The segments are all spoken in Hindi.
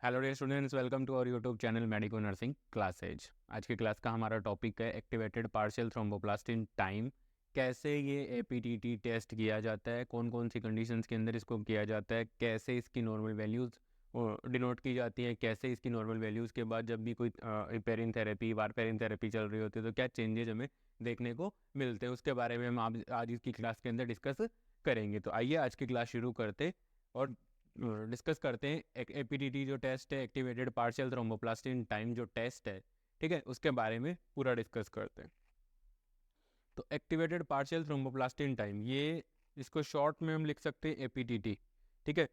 Hello dear students, welcome to our YouTube channel medico nursing classes. आज की क्लास का हमारा टॉपिक है एक्टिवेटेड पार्शियल थ्रोम्बोप्लास्टिन टाइम। कैसे ये एपीटीटी टेस्ट किया जाता है, कौन कौन सी कंडीशंस के अंदर इसको किया जाता है, कैसे इसकी नॉर्मल वैल्यूज़ डिनोट की जाती है, कैसे इसकी नॉर्मल वैल्यूज़ के बाद जब भी कोई हिपेरिन थेरेपी वारफेरिन थेरेपी चल रही होती है तो क्या चेंजेज हमें देखने को मिलते हैं, उसके बारे में हम आज इसकी क्लास के अंदर डिस्कस करेंगे। तो आइए आज की क्लास शुरू करते और डिस्कस करते हैं। एपीटीटी जो टेस्ट है, एक्टिवेटेड पार्शियल थ्रोम्बोप्लास्टिन टाइम जो टेस्ट है, ठीक है, उसके बारे में पूरा डिस्कस करते हैं। तो एक्टिवेटेड पार्शियल थ्रोम्बोप्लास्टिन टाइम, ये इसको शॉर्ट में हम लिख सकते हैं एपीटीटी, ठीक है।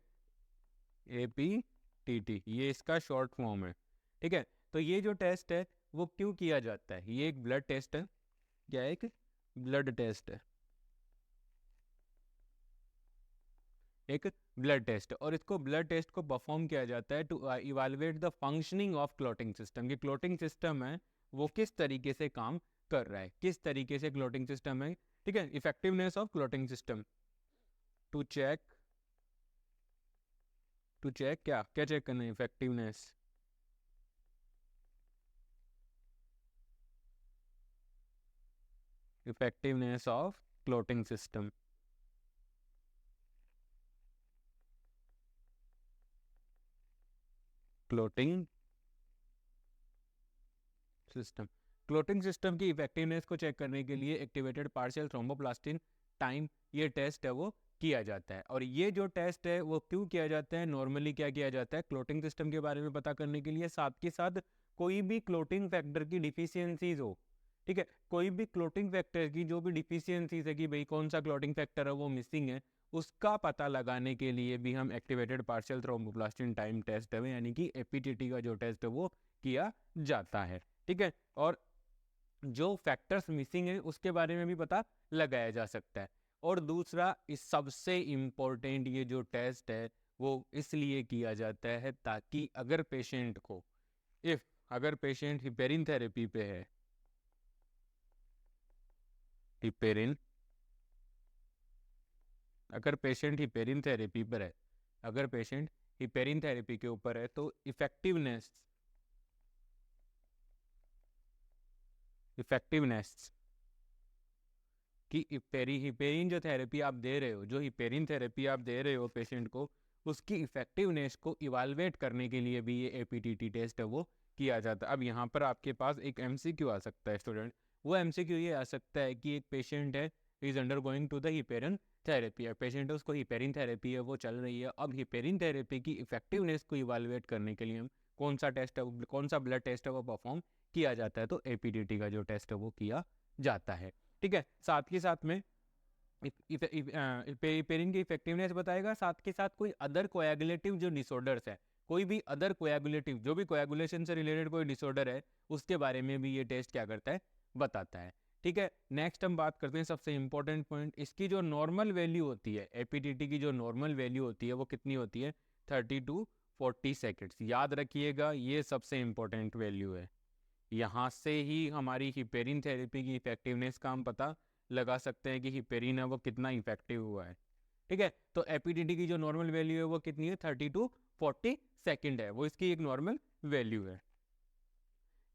एपीटीटी ये इसका शॉर्ट फॉर्म है, ठीक है। तो ये जो टेस्ट है वो क्यों किया जाता है? ये एक ब्लड टेस्ट है। क्या है? एक ब्लड टेस्ट है, एक ब्लड टेस्ट। और इसको ब्लड टेस्ट को परफॉर्म किया जाता है to evaluate the functioning of clotting system. ये क्लॉटिंग सिस्टम है वो किस तरीके से काम कर रहा है, किस तरीके से क्लॉटिंग सिस्टम है, ठीक है। Effectiveness of clotting system to check, क्या क्या चेक करना है? Effectiveness, effectiveness of clotting system, clotting system. Clotting system की इफेक्टिवनेस को चेक करने के लिए एक्टिवेटेड पार्शियल थ्रोम्बोप्लास्टिन टाइम ये टेस्ट है वो किया जाता है। और ये जो टेस्ट है वो क्यों किया जाता है? नॉर्मली क्या किया जाता है? क्लोटिंग सिस्टम के बारे में पता करने के लिए, साथ के साथ कोई भी क्लोटिंग फैक्टर की डिफिशियंसीज हो, ठीक है, कोई भी क्लोटिंग फैक्टर की जो भी डिफिशियंसीज है कि भाई कौन सा क्लोटिंग फैक्टर है वो मिसिंग है, उसका पता लगाने के लिए भी हम activated partial thromboplastin time test है यानी कि एपीटीटी का जो टेस्ट है वो किया जाता है, ठीक है। और जो फैक्टर्स मिसिंग है उसके बारे में भी पता लगाया जा सकता है। और दूसरा, इस सबसे इंपॉर्टेंट ये जो टेस्ट है वो इसलिए किया जाता है ताकि अगर पेशेंट को, इफ अगर पेशेंट हिपेरिन थेरेपी पे है, हिपेरिन, अगर पेशेंट हिपेरिन थेरेपी पर है, अगर पेशेंट हिपेरिन थेरेपी के ऊपर है तो इफेक्टिवनेस, इफेक्टिवनेस कि हिपेरिन जो थेरेपी आप दे रहे हो, जो हिपेरिन थेरेपी आप दे रहे हो पेशेंट को, उसकी इफेक्टिवनेस को इवालुएट करने के लिए भी ये एपीटीटी टेस्ट है वो किया जाता है। अब यहाँ पर आपके पास एक एमसीक्यू आ सकता है स्टूडेंट। वो एमसीक्यू ये आ सकता है कि एक पेशेंट है, is under going to the heparin therapy, patient है उसको हिपेरिन थेरेपी है वो चल रही है। अब हिपेरिन थेरेपी की इफेक्टिवनेस को इवालुएट करने के लिए हम कौन सा टेस्ट है, कौन सा ब्लड टेस्ट है वो परफॉर्म किया जाता है? तो एपीटीटी का जो टेस्ट है वो किया जाता है, ठीक है। साथ ही साथ में पेरिन की इफेक्टिवनेस बताएगा, साथ के साथ कोई अदर कोएगुलेटिव जो डिसऑर्डर्स है, कोई भी अदर कोएगुलेटिव जो भी कोएगुलेशन से रिलेटेड कोई डिसऑर्डर है उसके बारे में भी ये टेस्ट क्या करता है? बताता है, ठीक है। नेक्स्ट हम बात करते हैं सबसे इंपॉर्टेंट पॉइंट, इसकी जो नॉर्मल वैल्यू होती है, एपीटीटी की जो नॉर्मल वैल्यू होती है वो कितनी होती है? 30 to 40 सेकेंड्स। याद रखिएगा ये सबसे इंपॉर्टेंट वैल्यू है। यहाँ से ही हमारी हिपेरिन थेरेपी की इफेक्टिवनेस का हम पता लगा सकते हैं कि हिपेरिन है वो कितना इफेक्टिव हुआ है, ठीक है। तो एपीटीटी की जो नॉर्मल वैल्यू है वो कितनी है? 30 to 40 सेकेंड है, वो इसकी एक नॉर्मल वैल्यू है।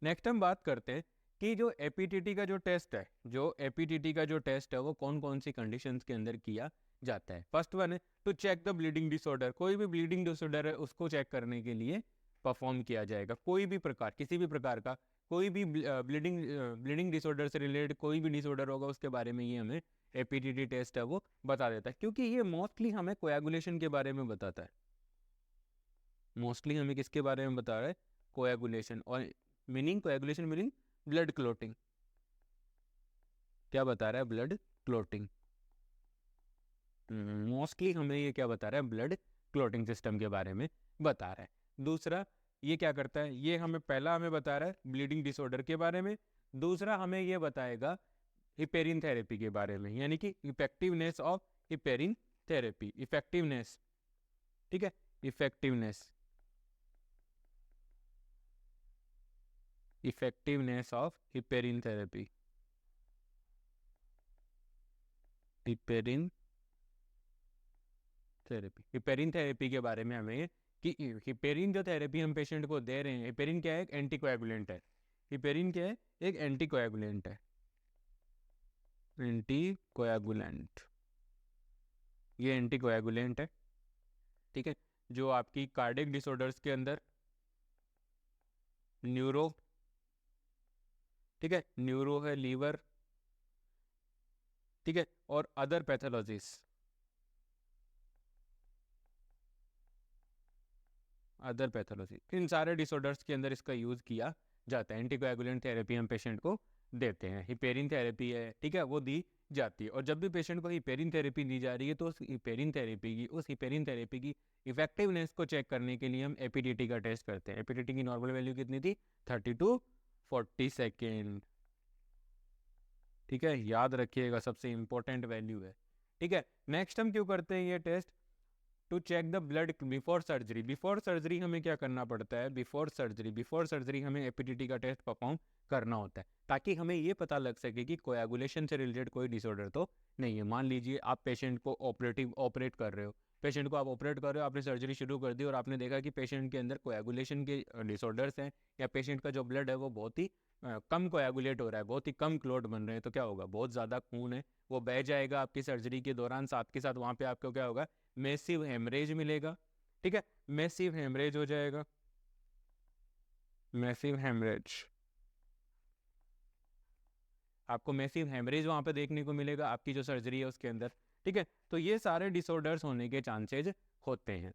नेक्स्ट हम बात करते हैं कि जो एपीटीटी का जो टेस्ट है, जो एपीटीटी का जो टेस्ट है वो कौन कौन सी कंडीशंस के अंदर किया जाता है। फर्स्ट वन है to check the bleeding disorder. कोई भी ब्लीडिंग डिसऑर्डर है उसको चेक करने के लिए परफॉर्म किया जाएगा। कोई भी प्रकार, किसी भी प्रकार का कोई भी ब्लीडिंग डिसऑर्डर से रिलेटेड कोई भी डिसऑर्डर होगा उसके बारे में ये हमें एपीटीटी टेस्ट है वो बता देता है, क्योंकि ये मोस्टली हमें कोएगुलेशन के बारे में बताता है। मोस्टली हमें किसके बारे में बता रहा है? कोएगुलेशन। और meaning coagulation meaning blood clotting. क्या बता रहा है? Blood clotting. मोस्टली हमें ये क्या बता रहा है? ब्लड क्लोटिंग सिस्टम के बारे में बता रहा है। दूसरा, ये क्या करता है? ये हमें पहला हमें बता रहा है ब्लीडिंग डिसऑर्डर के बारे में। दूसरा हमें ये बताएगा हिपेरिन थेरेपी के बारे में, यानी कि effectiveness of heparin therapy, effectiveness, ठीक है, effectiveness, effectiveness of heparin therapy, heparin therapy, heparin therapy के बारे में हमें कि हिपेरिन जो थेरेपी हम पेशेंट को दे रहे हैं, हिपेरिन क्या है? एक एंटीकोएगुलेंट है। हिपेरिन क्या है? एक एंटीकोएगुलेंट है। एंटीकोएगुलेंट, ये एंटीकोएगुलेंट है, ठीक है, जो आपकी कार्डियक डिसऑर्डर्स के अंदर न्यूरो, ठीक है, न्यूरो है, लीवर, ठीक है, और अदर पैथोलॉजीज, अदर पैथोलॉजी, इन सारे डिसऑर्डर्स के अंदर इसका यूज़ किया जाता है। एंटीकोएगुलेंट थेरेपी हम पेशेंट को देते हैं। हिपेरिन थेरेपी है, ठीक है, वो दी जाती है। और जब भी पेशेंट को हिपेरिन थेरेपी दी जा रही है तो उस हिपेरिन थेरेपी की इफेक्टिवनेस को चेक करने के लिए हम एपीडीटी का टेस्ट करते हैं। एपीडीटी की नॉर्मल वैल्यू कितनी थी? 30 to 40 सेकेंड, ठीक है, याद रखिएगा, सबसे इंपॉर्टेंट वैल्यू है, ठीक है। नेक्स्ट हम क्यों करते हैं ये test? To check the blood before surgery. Before surgery हमें क्या करना पड़ता है? बिफोर सर्जरी हमें एपीडीटी का टेस्ट परफॉर्म करना होता है, ताकि हमें ये पता लग सके कि कोएगुलेशन से रिलेटेड कोई डिसऑर्डर तो नहीं है। मान लीजिए आप पेशेंट को ऑपरेट कर रहे हो, पेशेंट को आप ऑपरेट कर रहे हो, आपने सर्जरी शुरू कर दी और आपने देखा कि पेशेंट के अंदर कोएगुलेशन के डिसऑर्डर्स हैं, या पेशेंट का जो ब्लड है वो बहुत ही कम कोएगुलेट हो रहा है, बहुत ही कम क्लॉट बन रहे हैं, तो क्या होगा? बहुत ज़्यादा खून है वो बह जाएगा आपकी सर्जरी के दौरान, साथ के साथ वहाँ पे आपको क्या होगा? मैसिव हेमरेज मिलेगा, ठीक है, मैसिव हेमरेज हो जाएगा, मैसिव हेमरेज, आपको मैसिव हेमरेज वहाँ पे देखने को मिलेगा आपकी जो सर्जरी है उसके अंदर, ठीक है। तो ये सारे डिसऑर्डर्स होने के चांसेज होते हैं,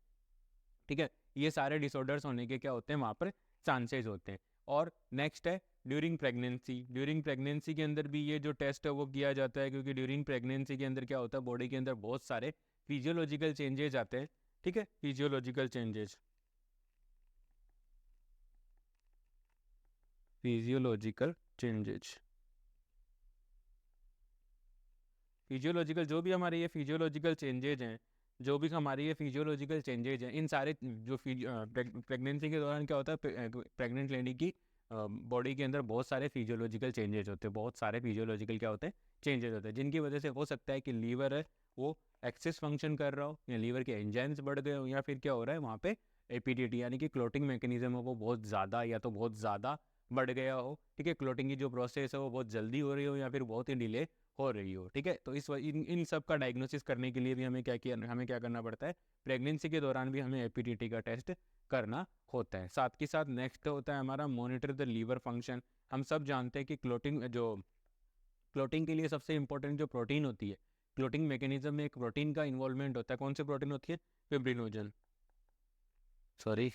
ठीक है, ये सारे डिसऑर्डर्स होने के क्या होते हैं? वहाँ पर चांसेस होते हैं। और नेक्स्ट है ड्यूरिंग प्रेगनेंसी। ड्यूरिंग प्रेगनेंसी के अंदर भी ये जो टेस्ट है वो किया जाता है, क्योंकि ड्यूरिंग प्रेगनेंसी के अंदर क्या होता है? बॉडी के अंदर बहुत सारे फिजियोलॉजिकल चेंजेस आते हैं, ठीक है, physiological changes, physiological changes, physiological जो भी हमारे ये फिजियोलॉजिकल चेंजेज हैं, जो भी हमारे ये फिजियोलॉजिकल चेंजेज हैं, इन सारे जो प्रेगनेंसी के दौरान क्या होता है? प्रेग्नेंट लेडी की बॉडी के अंदर बहुत सारे फिजियोलॉजिकल चेंजेज होते हैं, बहुत सारे फिजियोलॉजिकल क्या होते हैं? चेंजेस होते हैं, जिनकी वजह से हो सकता है कि लीवर है वो एक्सेस फंक्शन कर रहा हो, या लीवर के एंजाइम्स बढ़ गए हो, या फिर क्या हो रहा है वहाँ पे? एपीडीटी यानी कि क्लोटिंग मैकेनिज्म है वो बहुत ज़्यादा या तो बहुत ज़्यादा बढ़ गया हो, ठीक है, क्लोटिंग की जो प्रोसेस है वो बहुत जल्दी हो रही हो या फिर बहुत ही डिले हो रही हो, ठीक है। तो इन सब का डायग्नोसिस करने के लिए भी हमें क्या करना पड़ता है? प्रेगनेंसी के दौरान भी हमें एपीडीटी का टेस्ट करना होता है। साथ के साथ नेक्स्ट होता है हमारा मॉनिटर द लीवर फंक्शन। हम सब जानते हैं कि क्लोटिंग के लिए सबसे इंपॉर्टेंट जो प्रोटीन होती है, क्लोटिंग मैकेनिज्म में एक प्रोटीन का इन्वॉल्वमेंट होता है। कौन सी प्रोटीन होती है? फिब्रिनोजन, सॉरी,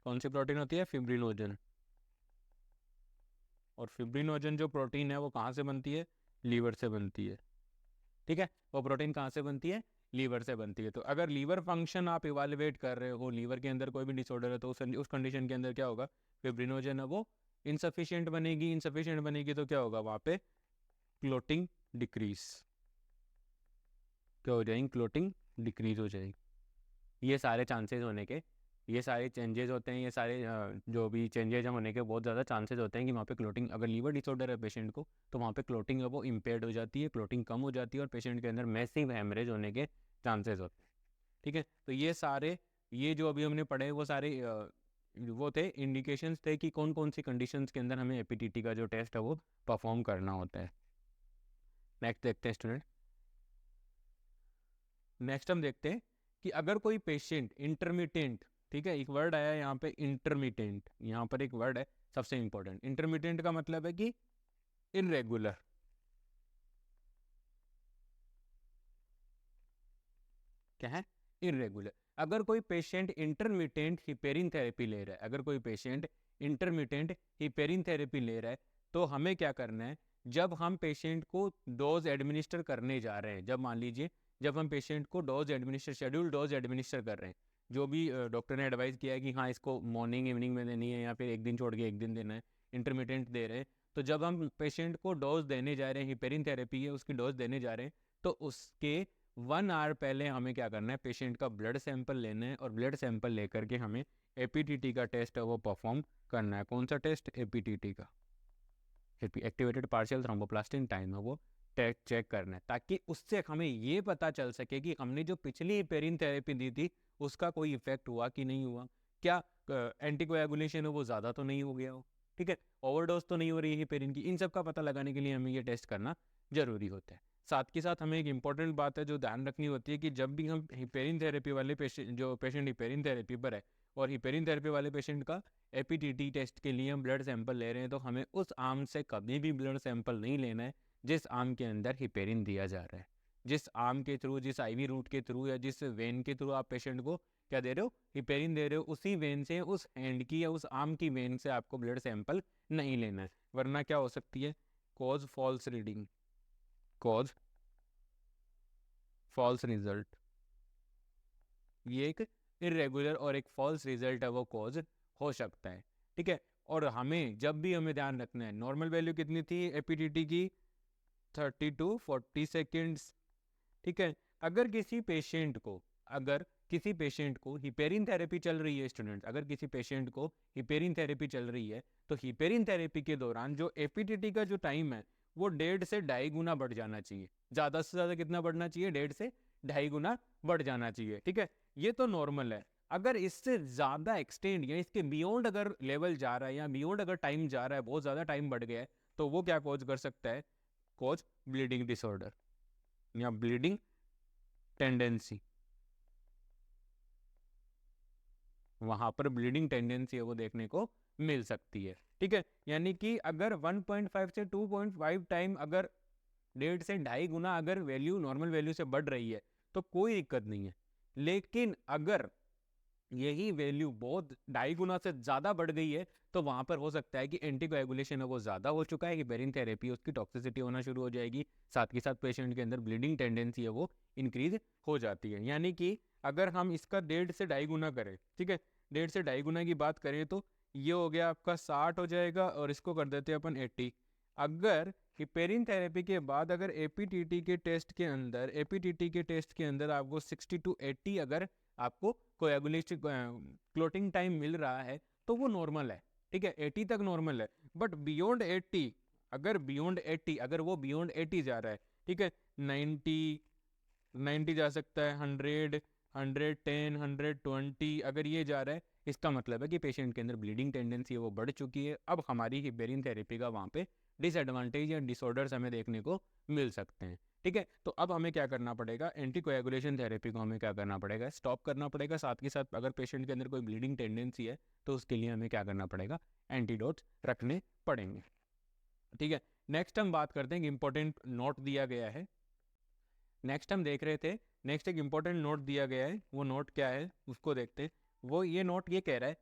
कौन सी प्रोटीन होती है? फिब्रिनोजन। और फिब्रिनोजन जो प्रोटीन है वो कहाँ से बनती है? लीवर से बनती है, ठीक है, वो प्रोटीन कहाँ से बनती है? लीवर से बनती है। तो अगर लीवर फंक्शन आप इवालुएट कर रहे हो, लीवर के अंदर कोई भी डिसऑर्डर है, तो उस कंडीशन के अंदर क्या होगा? फिब्रिनोजन है वो इनसफिशिएंट बनेगी तो क्या होगा? वहाँ पे क्लोटिंग डिक्रीज, क्या हो जाएंगी? क्लोटिंग डिक्रीज हो जाएगी। ये सारे चांसेस होने के, ये सारे चेंजेस होते हैं, ये सारे जो भी चेंजेस होने के बहुत ज़्यादा चांसेस होते हैं कि वहाँ पे क्लोटिंग, अगर लीवर डिसऑर्डर है पेशेंट को, तो वहाँ पे क्लोटिंग है वो इम्पेयर्ड हो जाती है, क्लोटिंग कम हो जाती है और पेशेंट के अंदर मैसिव हेमरेज होने के चांसेस होते हैं, ठीक है। तो ये जो अभी हमने पढ़े वो सारे वो थे इंडिकेशंस थे कि कौन कौन सी कंडीशंस के अंदर हमें एपीटीटी का जो टेस्ट है वो परफॉर्म करना होता है। नेक्स्ट देखते हैं स्टूडेंट। नेक्स्ट हम देखते हैं कि अगर कोई पेशेंट इंटरमिटेंट, ठीक है, एक वर्ड आया यहाँ पे इंटरमिटेंट, यहाँ पर एक वर्ड है सबसे इंपॉर्टेंट। इंटरमिटेंट का मतलब है कि इनरेगुलर, क्या है? इनरेगुलर। अगर कोई पेशेंट इंटरमिटेंट हिपेरिन थेरेपी ले रहा है, अगर कोई पेशेंट इंटरमिटेंट हिपेरिन थेरेपी ले रहा है, तो हमें क्या करना है? जब हम पेशेंट को डोज एडमिनिस्टर करने जा रहे हैं, जब मान लीजिए जब हम पेशेंट को शेड्यूल डोज एडमिनिस्टर कर रहे हैं, जो भी डॉक्टर ने एडवाइस किया है कि हाँ इसको मॉर्निंग इवनिंग में देनी है या फिर एक दिन छोड़ के एक दिन देना है, इंटरमिटेंट दे रहे हैं, तो जब हम पेशेंट को डोज देने जा रहे हैं, हिपेरिन थेरेपी है उसकी डोज देने जा रहे हैं, तो उसके 1 आवर पहले हमें क्या करना है? पेशेंट का ब्लड सैंपल लेना है और ब्लड सैंपल लेकर के हमें एपीटीटी का टेस्ट है वो परफॉर्म करना है। कौन सा टेस्ट? एपीटीटी का, एक्टिवेटेड पार्शियल थ्रोम्बोप्लास्टिन टाइम है वो टेस्ट चेक करना है, ताकि उससे हमें ये पता चल सके कि हमने जो पिछली हिपेरिन थेरेपी दी थी उसका कोई इफेक्ट हुआ कि नहीं हुआ, क्या एंटीकोएगुलेशन है वो ज़्यादा तो नहीं हो गया हो, ठीक है, ओवरडोज तो नहीं हो रही है हिपेरिन की। इन सब का पता लगाने के लिए हमें ये टेस्ट करना जरूरी होता है। साथ के साथ हमें एक इम्पॉर्टेंट बात है जो ध्यान रखनी होती है कि जब भी हम हिपेरिन थेरेपी वाले पेशेंट, जो पेशेंट हिपेरिन थेरेपी पर है और हिपेरिन थेरेपी वाले पेशेंट का एपीटीटी टेस्ट के लिए हम ब्लड सैंपल ले रहे हैं, तो हमें उस आर्म से कभी भी ब्लड सैंपल नहीं लेना है जिस आर्म के अंदर हिपेरिन दिया जा रहा है। जिस आर्म के थ्रू, जिस आईवी रूट के थ्रू या जिस वेन के थ्रू आप पेशेंट को क्या दे रहे हो, हिपेरिन दे रहे हो, उसी वेन से, उस हैंड की या उस आर्म की वेन से आपको ब्लड सैंपल नहीं लेना है, वरना क्या हो सकती है, cause false reading, cause false result. ये एक इरेगुलर और एक फॉल्स रिजल्ट है, वो कॉज हो सकता है, ठीक है। और हमें जब भी हमें ध्यान रखना है, नॉर्मल वैल्यू कितनी थी एपीटीटी की, 30 to 40 सेकेंड्स, ठीक है। अगर किसी पेशेंट को हिपेरिन थेरेपी चल रही है स्टूडेंट, अगर किसी पेशेंट को हिपेरिन थेरेपी चल रही है, तो हिपेरिन थेरेपी के दौरान जो एपीटीटी का जो टाइम है वो 1.5 से 2.5 गुना बढ़ जाना चाहिए। ज़्यादा से ज़्यादा कितना बढ़ना चाहिए, 1.5 से 2.5 गुना बढ़ जाना चाहिए, ठीक है। ये तो नॉर्मल है। अगर इससे ज़्यादा एक्सटेंड या इसके बियॉन्ड अगर लेवल जा रहा है या बियॉन्ड अगर टाइम जा रहा है, बहुत ज़्यादा टाइम बढ़ गया है, तो वो क्या कॉज कर सकता है, कॉज ब्लीडिंग डिसऑर्डर या ब्लीडिंग टेंडेंसी। वहां पर ब्लीडिंग टेंडेंसी है वो देखने को मिल सकती है, ठीक है। यानी कि अगर 1.5 से 2.5 टाइम, अगर 1.5 से 2.5 गुना अगर वैल्यू नॉर्मल वैल्यू से बढ़ रही है तो कोई दिक्कत नहीं है। लेकिन अगर यही वैल्यू बहुत 2.5 गुना से ज़्यादा बढ़ गई है, तो वहाँ पर हो सकता है कि एंटीकोएगुलेशन है वो ज़्यादा हो चुका है, हिपेरिन थेरेपी उसकी टॉक्सिसिटी होना शुरू हो जाएगी, साथ के साथ पेशेंट के अंदर ब्लीडिंग टेंडेंसी है वो इंक्रीज हो जाती है। यानी कि अगर हम इसका 1.5 से 2.5 गुना करें, ठीक है, 1.5 से 2.5 गुना की बात करें तो ये हो गया आपका 60 हो जाएगा, और इसको कर देते हैं अपन 80। अगर हिपेरिन थेरेपी के बाद अगर एपीटीटी के टेस्ट के अंदर आपको 60 to 80 अगर आपको कोएगुलेशन क्लोटिंग टाइम मिल रहा है तो वो नॉर्मल है, ठीक है, 80 तक नॉर्मल है। बट बियॉन्ड 80, अगर वो बियॉन्ड 80 जा रहा है, ठीक है, 90 जा सकता है, 100, 110, 120 अगर ये जा रहा है, इसका मतलब है कि पेशेंट के अंदर ब्लीडिंग टेंडेंसी है वो बढ़ चुकी है। अब हमारी हिपेरिन थेरेपी का वहाँ पे डिसएडवांटेज या डिसऑर्डर्स हमें देखने को मिल सकते हैं, ठीक है। तो अब हमें क्या करना पड़ेगा, एंटीकोएगुलेशन थेरेपी को हमें क्या करना पड़ेगा, स्टॉप करना पड़ेगा। साथ के साथ अगर पेशेंट के अंदर कोई ब्लीडिंग टेंडेंसी है तो उसके लिए हमें क्या करना पड़ेगा, एंटीडोट्स रखने पड़ेंगे, ठीक है। नेक्स्ट हम बात करते हैं, इंपॉर्टेंट नोट दिया गया है, नेक्स्ट हम देख रहे थे, नेक्स्ट एक इंपॉर्टेंट नोट दिया गया है, वो नोट क्या है उसको देखते हैं। वो ये नोट ये कह रहा है,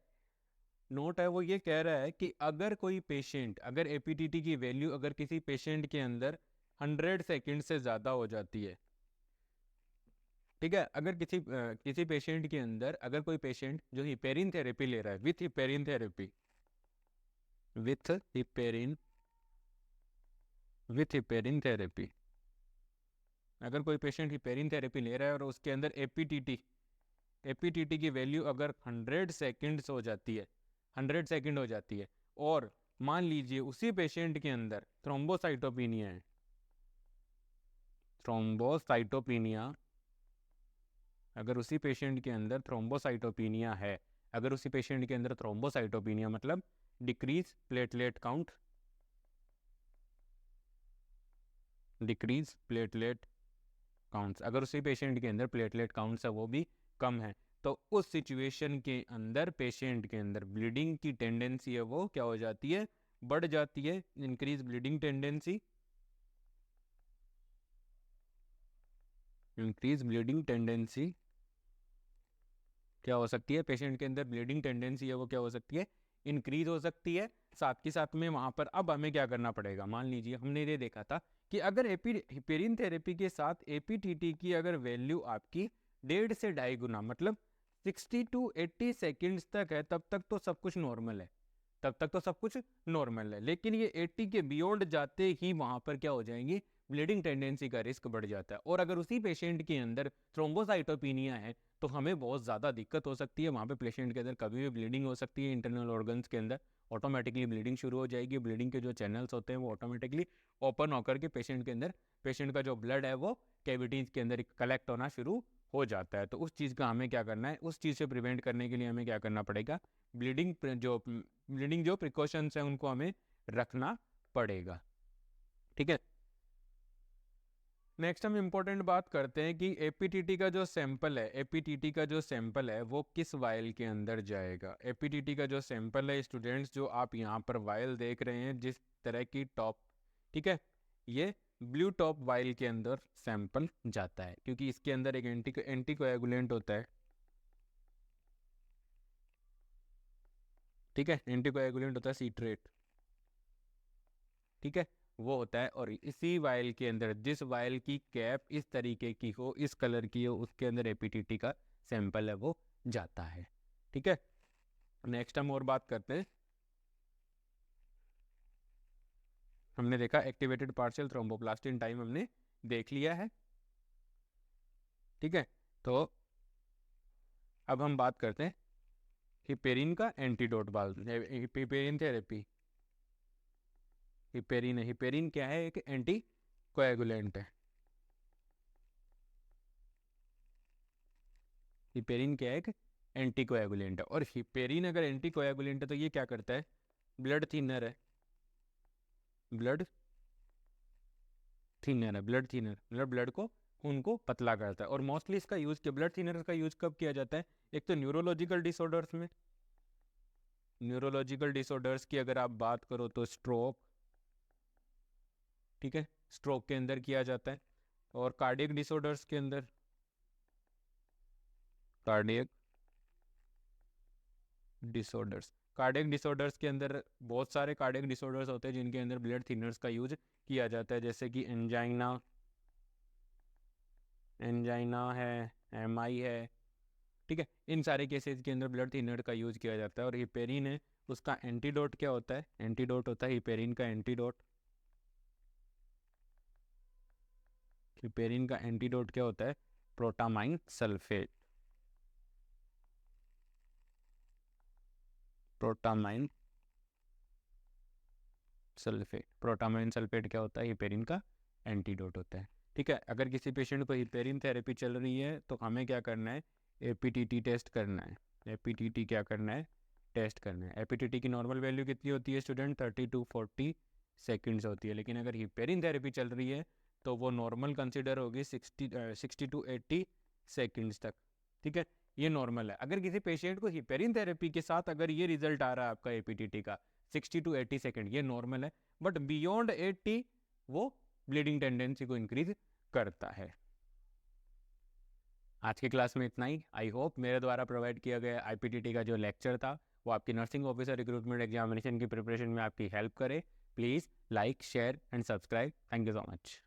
नोट है वो ये कह रहा है कि अगर कोई पेशेंट, अगर एपीटीटी की वैल्यू अगर किसी पेशेंट के अंदर 100 सेकंड से ज़्यादा हो जाती है, ठीक है, अगर किसी पेशेंट के अंदर, अगर कोई पेशेंट जो हिपेरिन थेरेपी ले रहा है with heparin therapy, with heparin with heparin therapy, अगर कोई पेशेंट हिपेरिन थेरेपी ले रहा है और उसके अंदर एपीटीटी की वैल्यू अगर 100 सेकंड्स हो जाती है, 100 सेकंड हो जाती है, और मान लीजिए उसी पेशेंट के अंदर थ्रोम्बोसाइटोपिनिया है, थ्रोम्बोसाइटोपिनिया, अगर उसी पेशेंट के अंदर थ्रोम्बोसाइटोपिनिया है, अगर उसी पेशेंट के अंदर थ्रोम्बोसाइटोपिनिया मतलब decrease platelet count, decrease platelet counts, अगर उसी पेशेंट के अंदर प्लेटलेट काउंट्स है वो भी कम है, तो उस सिचुएशन के अंदर पेशेंट के अंदर ब्लीडिंग की टेंडेंसी है वो क्या हो जाती है, बढ़ जाती है, increase bleeding tendency, increase bleeding tendency क्या हो सकती है, पेशेंट के अंदर ब्लीडिंग टेंडेंसी है वो क्या हो सकती है, इंक्रीज हो सकती है। साथ के साथ में वहाँ पर अब हमें क्या करना पड़ेगा, मान लीजिए हमने ये देखा था कि अगर हिपेरिन थेरेपी के साथ एपीटीटी की अगर वैल्यू आपकी 1.5 से 2.5 गुना मतलब 60 to 80 सेकेंड्स तक है, तब तक तो सब कुछ नॉर्मल है, तब तक तो सब कुछ नॉर्मल है। लेकिन ये 80 के बियॉन्ड जाते ही वहाँ पर क्या हो जाएंगी, ब्लीडिंग टेंडेंसी का रिस्क बढ़ जाता है। और अगर उसी पेशेंट के अंदर थ्रोम्बोसाइटोपिनिया है तो हमें बहुत ज़्यादा दिक्कत हो सकती है। वहाँ पे पेशेंट के अंदर कभी भी ब्लीडिंग हो सकती है, इंटरनल ऑर्गन्स के अंदर ऑटोमेटिकली ब्लीडिंग शुरू हो जाएगी। ब्लीडिंग के जो चैनल्स होते हैं वो ऑटोमेटिकली ओपन होकर के पेशेंट के अंदर, पेशेंट का जो ब्लड है वो कैविटीज़ के अंदर कलेक्ट होना शुरू हो जाता है। तो उस चीज़ का हमें क्या करना है, उस चीज़ से प्रिवेंट करने के लिए हमें क्या करना पड़ेगा, ब्लीडिंग जो प्रिकॉशंस हैं उनको हमें रखना पड़ेगा। ठीक है, नेक्स्ट हम इम्पोर्टेंट बात करते हैं कि एपीटीटी का जो सैंपल है, एपीटीटी का जो सैंपल है वो किस वायल के अंदर जाएगा। एपीटीटी का जो सैंपल है स्टूडेंट्स, जो आप यहाँ पर वायल देख रहे हैं जिस तरह की टॉप, ठीक है, ये ब्लू टॉप वायल के अंदर सैंपल जाता है, क्योंकि इसके अंदर एक एंटीकोएगुलेंट होता है। ठीक है, एंटीकोएगुलेंट होता है सीट्रेट, ठीक है, वो होता है। और इसी वायल के अंदर, जिस वायल की कैप इस तरीके की हो, इस कलर की हो, उसके अंदर एपीटीटी का सैंपल है वो जाता है। ठीक है, नेक्स्ट हम और बात करते हैं। हमने देखा एक्टिवेटेड पार्शियल थ्रोम्बोप्लास्टिन टाइम हमने देख लिया है। ठीक है, तो अब हम बात करते हैं हिपेरिन का एंटीडोट, हिपेरिन थेरेपी। हिपेरिन क्या है, एक एंटी कोएगुलेंट है। हिपेरिन क्या है, एक एंटीकोएगुलेंट है। और हिपेरिन अगर एंटीकोएगुलेंट है तो ये क्या करता है, ब्लड थिनर है, ब्लड थिनर है, ब्लड थिनर मतलब ब्लड को, खून को पतला करता है। और मोस्टली इसका यूज, ब्लड थिनर का यूज कब किया जाता है, एक तो न्यूरोलॉजिकल डिसऑर्डर्स में, न्यूरोलॉजिकल डिसऑर्डर्स की अगर आप बात करो तो स्ट्रोक, ठीक है, स्ट्रोक के अंदर किया जाता है। और कार्डियक डिसऑर्डर्स के अंदर, कार्डियक डिसऑर्डर्स के अंदर बहुत सारे कार्डियक डिसऑर्डर्स होते हैं जिनके अंदर ब्लड थिनर्स का यूज किया जाता है, जैसे कि एंजाइना है, एमआई है। ठीक है, इन सारे केसेस के अंदर ब्लड थिनर का यूज किया जाता है। और हिपेरिन है, उसका एंटीडोट क्या होता है, एंटीडोट होता है हिपेरिन का एंटीडोट, हिपेरिन का एंटीडोट क्या होता है, प्रोटामाइन सल्फेट, प्रोटामाइन सल्फेट क्या होता है, हिपेरिन का एंटीडोट होता है। ठीक है, अगर किसी पेशेंट को हिपेरिन थेरेपी चल रही है तो हमें क्या करना है, एपीटीटी टेस्ट करना है। एपीटीटी क्या करना है, टेस्ट करना है। एपीटीटी की नॉर्मल वैल्यू कितनी होती है स्टूडेंट, 30 to 40 सेकेंड्स होती है। लेकिन अगर हिपेरिन थेरेपी चल रही है तो वो नॉर्मल कंसिडर होगी 60 to 80 सेकेंड्स तक। ठीक है, ये नॉर्मल है। अगर किसी पेशेंट को हिपेरिन थेरेपी के साथ अगर ये रिजल्ट आ रहा है आपका एपीटीटी का 60 to 80 सेकेंड, ये नॉर्मल है। बट बियॉन्ड 80 वो ब्लीडिंग टेंडेंसी को इंक्रीज करता है। आज की क्लास में इतना ही। आई होप मेरे द्वारा प्रोवाइड किया गया आईपीटीटी का जो लेक्चर था वो आपकी नर्सिंग ऑफिसर रिक्रूटमेंट एग्जामिनेशन की प्रिपरेशन में आपकी हेल्प करे। Please like, share and subscribe. Thank you so much.